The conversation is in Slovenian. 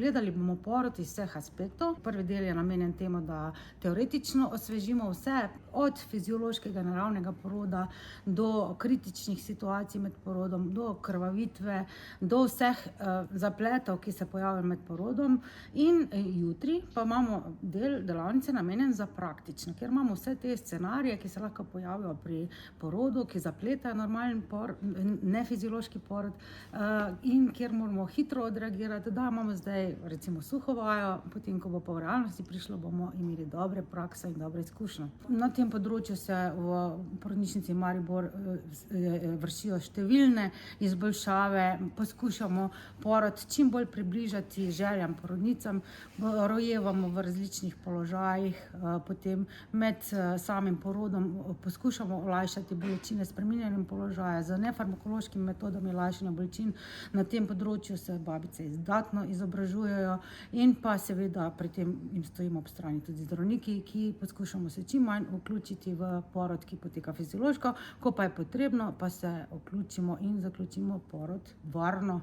Pogledali bomo porod iz vseh aspektov. Prvi del je namenjen temu, da teoretično osvežimo vse, od fiziološkega naravnega poroda do kritičnih situacij med porodom, do krvavitve, do vseh zapletov, ki se pojavijo med porodom. In jutri pa imamo del delavnice namenjen za praktično, kjer imamo vse te scenarije, ki se lahko pojavijo pri porodu, ki zapletajo normalen nefiziološki porod, in kjer moramo hitro odreagirati, da imamo zdaj recimo suho vajo, potem ko bo pa v realnosti prišlo, bomo imeli dobre prakse in dobre izkušnje. Na tem področju se v porodnišnici Maribor vršijo številne izboljšave, poskušamo porod čim bolj približati željam porodnicam, rojevamo v različnih položajih, potem med samim porodom poskušamo olajšati bolečine s spreminjanjem položaja, z nefarmakološkimi metodami lajšanja bolečin. Na tem področju se babice izdatno izobražujejo in pa seveda pri tem jim stojimo ob strani tudi zdravniki, ki poskušamo se čim manj vključiti v porod, ki poteka fiziološko, ko pa je potrebno, pa se vključimo in zaključimo porod varno.